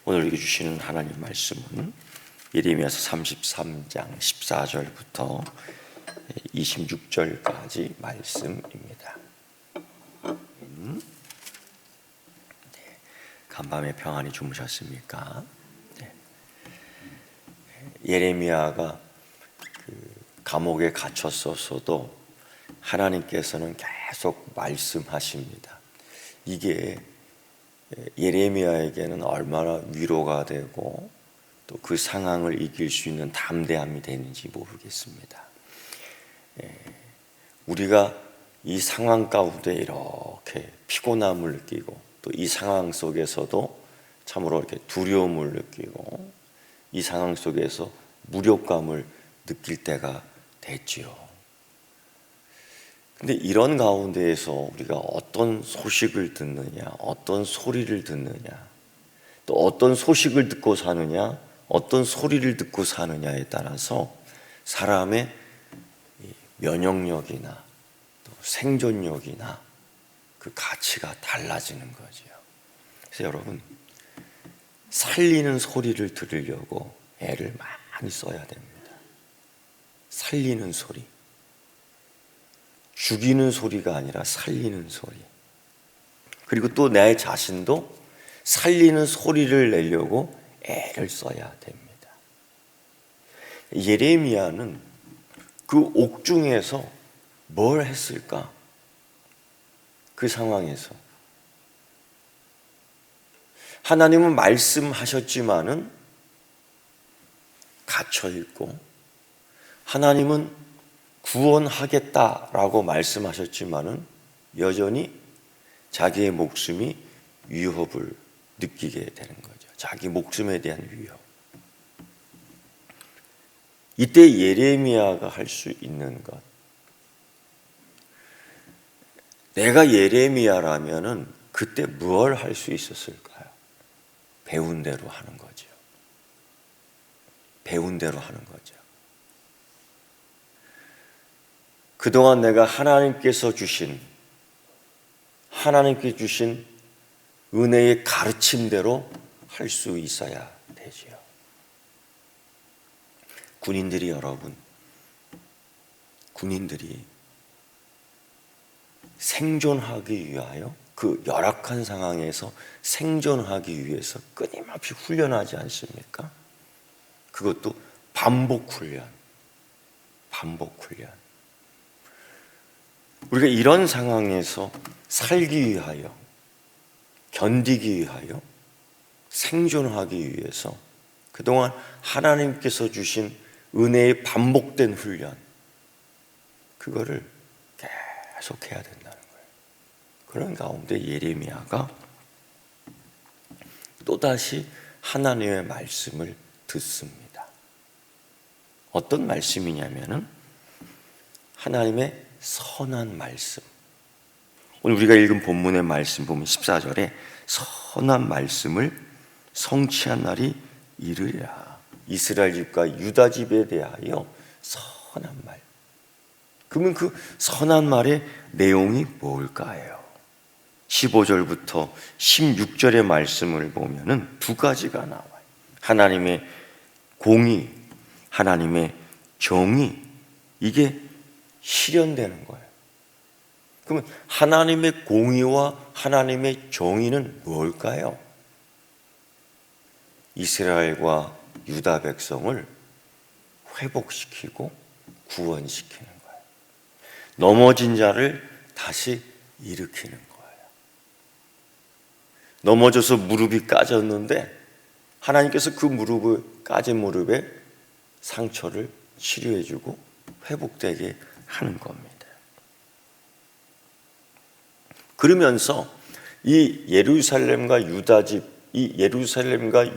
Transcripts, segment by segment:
오늘 읽어주시는 하나님 말씀은 예레미야서 33장 14절부터 26절까지 말씀입니다. 간밤에 평안히 주무셨습니까? 예레미야가 감옥에 갇혔었어도 하나님께서는 계속 말씀하십니다. 이게 예레미야에게는 얼마나 위로가 되고 또 그 상황을 이길 수 있는 담대함이 되는지 모르겠습니다. 우리가 이 상황 가운데 이렇게 피곤함을 느끼고 또 이 상황 속에서도 참으로 이렇게 두려움을 느끼고 이 상황 속에서 무력감을 느낄 때가 됐지요. 근데 이런 가운데에서 우리가 어떤 소식을 듣느냐, 어떤 소리를 듣느냐, 또 어떤 소식을 듣고 사느냐, 어떤 소리를 듣고 사느냐에 따라서 사람의 면역력이나 또 생존력이나 그 가치가 달라지는 거죠. 그래서 여러분, 살리는 소리를 들으려고 애를 많이 써야 됩니다. 살리는 소리. 죽이는 소리가 아니라 살리는 소리. 그리고 또 내 자신도 살리는 소리를 내려고 애를 써야 됩니다. 예레미야는 그 옥중에서 뭘 했을까? 그 상황에서 하나님은 말씀하셨지만은 갇혀있고, 하나님은 구원하겠다라고 말씀하셨지만은 여전히 자기의 목숨이 위협을 느끼게 되는 거죠. 자기 목숨에 대한 위협. 이때 예레미야가 할 수 있는 것. 내가 예레미야라면은 그때 뭘 할 수 있었을까요? 배운 대로 하는 거죠. 배운 대로 하는 거죠. 그동안 내가 하나님께 주신 은혜의 가르침대로 할 수 있어야 되지요. 군인들이 생존하기 위하여 그 열악한 상황에서 생존하기 위해서 끊임없이 훈련하지 않습니까? 그것도 반복 훈련. 우리가 이런 상황에서 살기 위하여, 견디기 위하여, 생존하기 위해서 그동안 하나님께서 주신 은혜의 반복된 훈련, 그거를 계속 해야 된다는 거예요. 그런 가운데 예레미야가 또다시 하나님의 말씀을 듣습니다. 어떤 말씀이냐면은 하나님의 선한 말씀. 오늘 우리가 읽은 본문의 말씀 보면 14절에 선한 말씀을 성취한 날이 이르리라. 이스라엘 집과 유다 집에 대하여 선한 말. 그러면 그 선한 말의 내용이 뭘까요? 15절부터 16절의 말씀을 보면은 두 가지가 나와요. 하나님의 공의, 하나님의 정의, 이게 실현되는 거예요. 그러면 하나님의 공의와 하나님의 정의는 뭘까요? 이스라엘과 유다 백성을 회복시키고 구원시키는 거예요. 넘어진 자를 다시 일으키는 거예요. 넘어져서 무릎이 까졌는데 하나님께서 그 까진 무릎에 상처를 치료해주고 회복되게 하는 겁니다. 그러면서 이 예루살렘과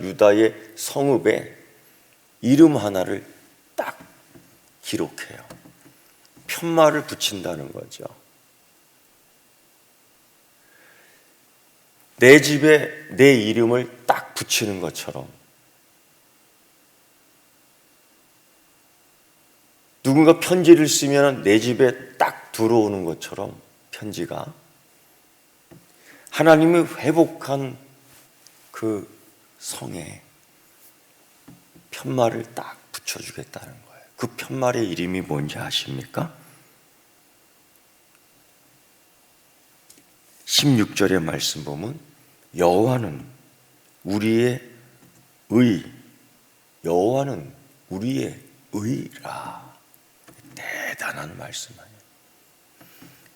유다의 성읍에 이름 하나를 딱 기록해요. 편말을 붙인다는 거죠. 내 집에 내 이름을 딱 붙이는 것처럼, 누군가 편지를 쓰면 내 집에 딱 들어오는 것처럼 편지가 하나님이 회복한 그 성에 편말을 딱 붙여주겠다는 거예요. 그 편말의 이름이 뭔지 아십니까? 16절의 말씀 보면 여호와는 우리의 여호와는 우리의 의라. 대단한 말씀 아니에요.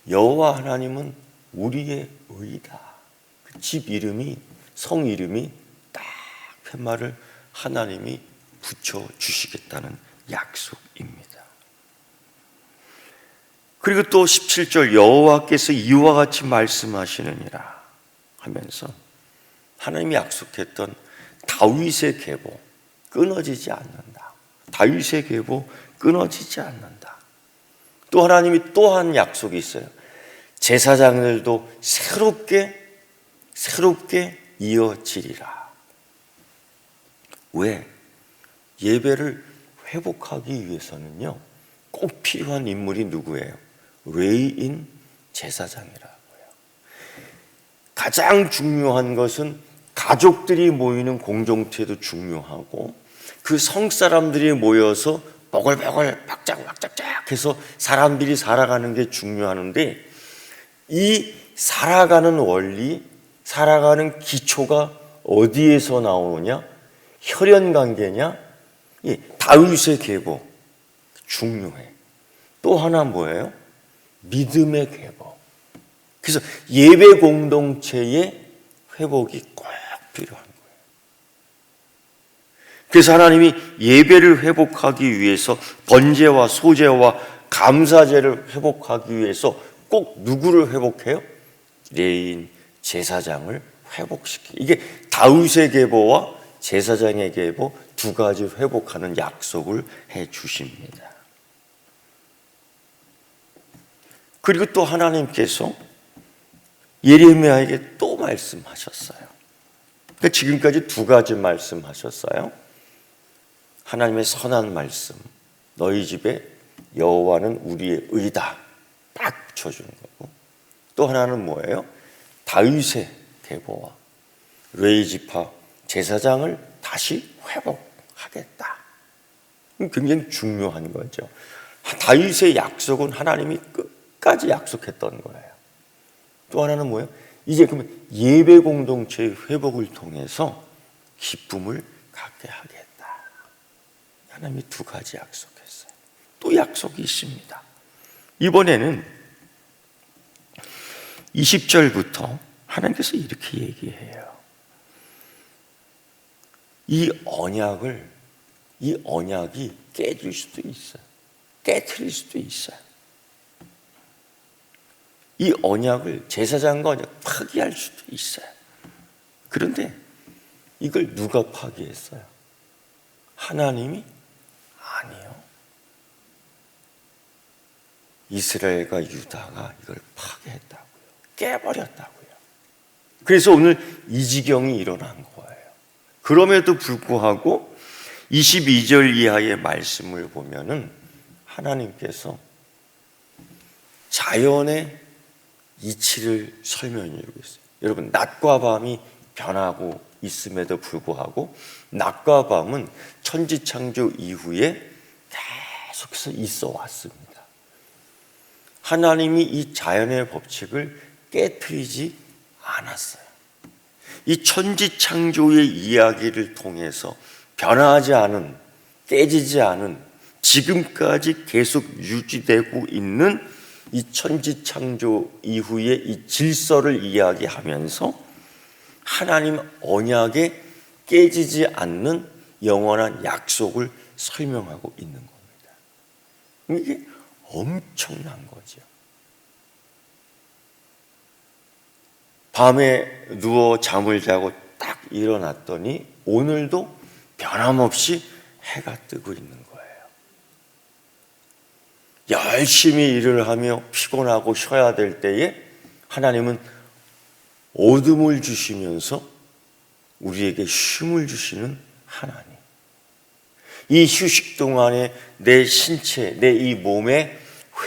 여호와 하나님은 우리의 의다. 그 집 이름이, 성 이름이 딱 편말을 하나님이 붙여주시겠다는 약속입니다. 그리고 또 17절 여호와께서 이와 같이 말씀하시느니라 하면서 하나님이 약속했던 다윗의 계보 끊어지지 않는다. 다윗의 계보 끊어지지 않는다. 또 하나님이 또 한 약속이 있어요. 제사장들도 새롭게 이어지리라. 왜? 예배를 회복하기 위해서는요, 꼭 필요한 인물이 누구예요? 레위인 제사장이라고요. 가장 중요한 것은 가족들이 모이는 공동체도 중요하고 그 성사람들이 모여서 버글버글 박짝박짝짝 해서 사람들이 살아가는 게 중요한데, 이 살아가는 원리, 살아가는 기초가 어디에서 나오느냐? 혈연관계냐? 다윗의 계보 중요해. 또 하나 뭐예요? 믿음의 계보. 그래서 예배 공동체의 회복이 꼭 필요한 거예요. 그래서 하나님이 예배를 회복하기 위해서 번제와 소제와 감사제를 회복하기 위해서 꼭 누구를 회복해요? 레위인 제사장을 회복시키. 이게 다윗의 계보와 제사장의 계보 두 가지 회복하는 약속을 해 주십니다. 그리고 또 하나님께서 예레미야에게 또 말씀하셨어요. 그러니까 지금까지 두 가지 말씀하셨어요. 하나님의 선한 말씀, 너희 집에 여호와는 우리의 의다, 딱 붙여주는 거고, 또 하나는 뭐예요? 다윗의 계보와 레위 지파 제사장을 다시 회복하겠다. 굉장히 중요한 거죠. 다윗의 약속은 하나님이 끝까지 약속했던 거예요. 또 하나는 뭐예요? 이제 그러면 예배 공동체의 회복을 통해서 기쁨을 갖게 하겠다. 하나님이 두 가지 약속했어요. 또 약속이 있습니다. 이번에는 20절부터 하나님께서 이렇게 얘기해요. 이 언약이 깨질 수도 있어요. 깨트릴 수도 있어요. 이 언약을 제사장과 언약 파기할 수도 있어요. 그런데 이걸 누가 파기했어요? 하나님이? 아니요. 이스라엘과 유다가 이걸 파괴했다고요. 깨버렸다고요. 그래서 오늘 이 지경이 일어난 거예요. 그럼에도 불구하고 22절 이하의 말씀을 보면은 하나님께서 자연의 이치를 설명해 주고 있어요. 여러분, 낮과 밤이 변하고 있음에도 불구하고 낮과 밤은 천지창조 이후에 계속해서 있어 왔습니다. 하나님이 이 자연의 법칙을 깨트리지 않았어요. 이 천지창조의 이야기를 통해서 변하지 않은, 깨지지 않은, 지금까지 계속 유지되고 있는 이 천지창조 이후의 이 질서를 이야기하면서 하나님 언약에 깨지지 않는 영원한 약속을 설명하고 있는 겁니다. 이게 엄청난 거죠. 밤에 누워 잠을 자고 딱 일어났더니 오늘도 변함없이 해가 뜨고 있는 거예요. 열심히 일을 하며 피곤하고 쉬어야 될 때에 하나님은 어둠을 주시면서 우리에게 쉼을 주시는 하나님. 이 휴식 동안에 내 신체, 내 이 몸의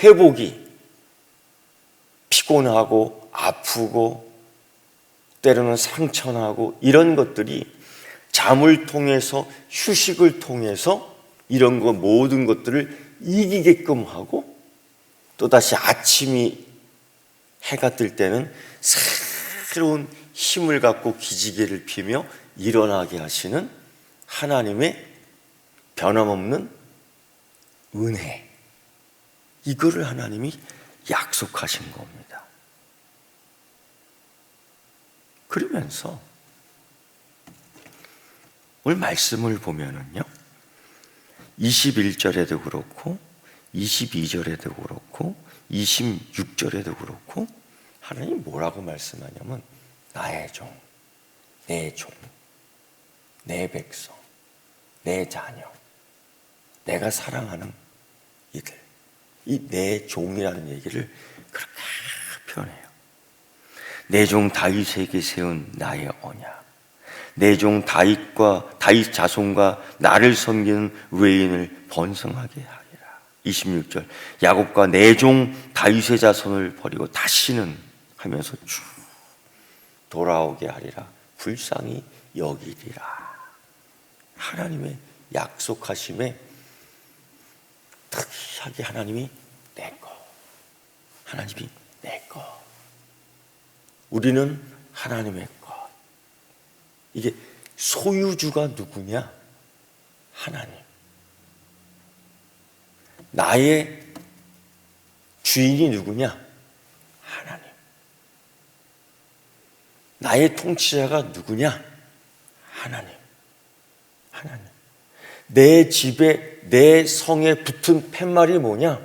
회복이 피곤하고 아프고 때로는 상처나고 이런 것들이 잠을 통해서, 휴식을 통해서 이런 거 모든 것들을 이기게끔 하고, 또다시 아침이 해가 뜰 때는 새로운 힘을 갖고 기지개를 피며 일어나게 하시는 하나님의 변함없는 은혜, 이거를 하나님이 약속하신 겁니다. 그러면서 오늘 말씀을 보면은요, 21절에도 그렇고 22절에도 그렇고 26절에도 그렇고 하나님 뭐라고 말씀하냐면 나의 종, 내 종, 내 백성, 내 자녀, 내가 사랑하는 이들, 이 내 종이라는 얘기를 그렇게 표현해요. 내 종 다윗에게 세운 나의 언약, 내 종 다윗과 다윗 자손과 나를 섬기는 외인을 번성하게 하리라. 26절, 야곱과 내 종 다윗의 자손을 버리고 다시는 하면서 쭉 돌아오게 하리라. 불쌍히 여기리라. 하나님의 약속하심에 특이하게 하나님이 내 거, 하나님이 내 거, 우리는 하나님의 것. 이게 소유주가 누구냐? 하나님. 나의 주인이 누구냐? 하나님. 나의 통치자가 누구냐? 하나님. 하나님. 내 집에, 내 성에 붙은 팻말이 뭐냐?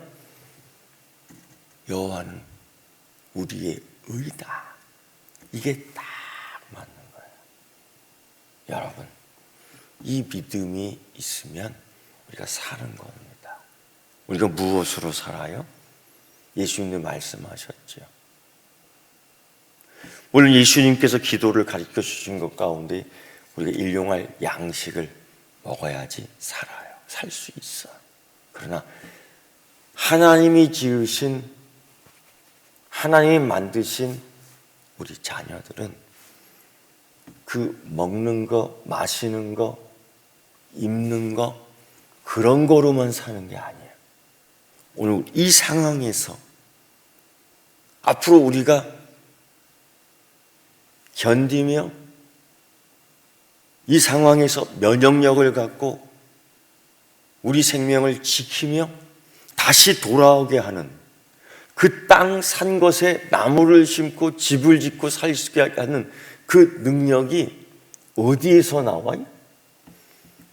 여호와는 우리의 의다. 이게 딱 맞는 거예요. 여러분, 이 믿음이 있으면 우리가 사는 겁니다. 우리가 무엇으로 살아요? 예수님도 말씀하셨죠. 오늘 예수님께서 기도를 가르쳐 주신 것 가운데 우리가 일용할 양식을 먹어야지 살아요. 살 수 있어요. 그러나 하나님이 지으신, 하나님이 만드신 우리 자녀들은 그 먹는 거, 마시는 거, 입는 거, 그런 거로만 사는 게 아니에요. 오늘 이 상황에서 앞으로 우리가 견디며 이 상황에서 면역력을 갖고 우리 생명을 지키며 다시 돌아오게 하는, 그 땅 산 것에 나무를 심고 집을 짓고 살 수 있게 하는 그 능력이 어디에서 나와요?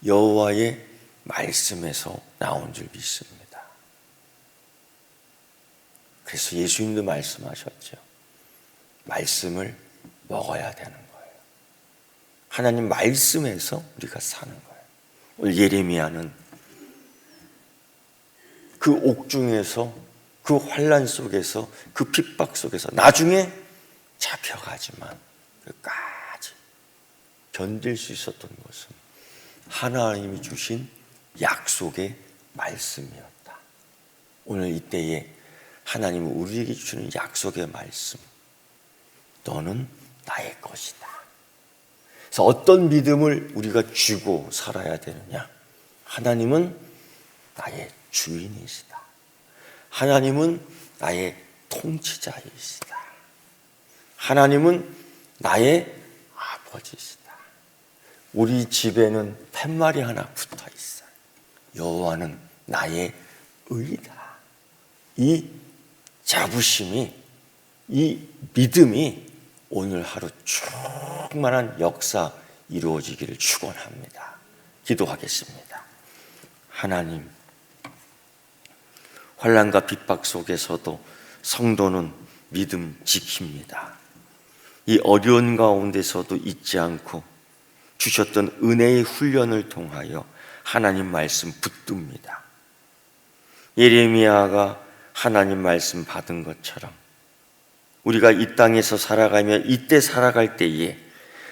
여호와의 말씀에서 나온 줄 믿습니다. 그래서 예수님도 말씀하셨죠. 말씀을 먹어야 되는 거예요. 하나님 말씀에서 우리가 사는 거예요. 오늘 예레미야는 그 옥중에서, 그 환난 속에서, 그 핍박 속에서 나중에 잡혀가지만 끝까지 견딜 수 있었던 것은 하나님이 주신 약속의 말씀이었다. 오늘 이때에 하나님은 우리에게 주시는 약속의 말씀, 너는 나의 것이다. 그래서 어떤 믿음을 우리가 쥐고 살아야 되느냐? 하나님은 나의 주인이시다. 하나님은 나의 통치자이시다. 하나님은 나의 아버지시다. 우리 집에는 팻말이 하나 붙어 있어요. 여호와는 나의 의다. 이 자부심이, 이 믿음이 오늘 하루 충만한 역사 이루어지기를 축원합니다. 기도하겠습니다. 하나님, 환난과 핍박 속에서도 성도는 믿음 지킵니다. 이 어려운 가운데서도 잊지 않고 주셨던 은혜의 훈련을 통하여 하나님 말씀 붙듭니다. 예레미야가 하나님 말씀 받은 것처럼 우리가 이 땅에서 살아가며 이때 살아갈 때에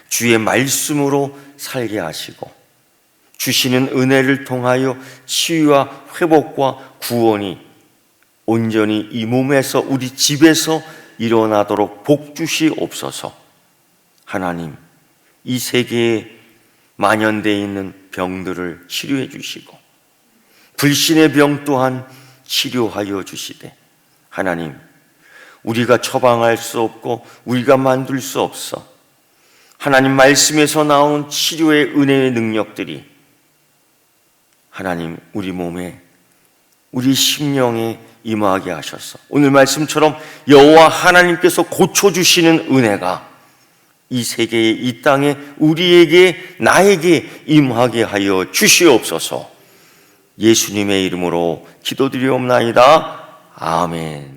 주의 말씀으로 살게 하시고 주시는 은혜를 통하여 치유와 회복과 구원이 온전히 이 몸에서, 우리 집에서 일어나도록 복 주시옵소서. 하나님, 이 세계에 만연되어 있는 병들을 치료해 주시고 불신의 병 또한 치료하여 주시되, 하나님, 우리가 처방할 수 없고 우리가 만들 수 없어 하나님 말씀에서 나온 치료의 은혜의 능력들이 하나님 우리 몸에, 우리 심령에 임하게 하셔서 오늘 말씀처럼 여호와 하나님께서 고쳐주시는 은혜가 이 세계에, 이 땅에 우리에게, 나에게 임하게 하여 주시옵소서. 예수님의 이름으로 기도드리옵나이다. 아멘.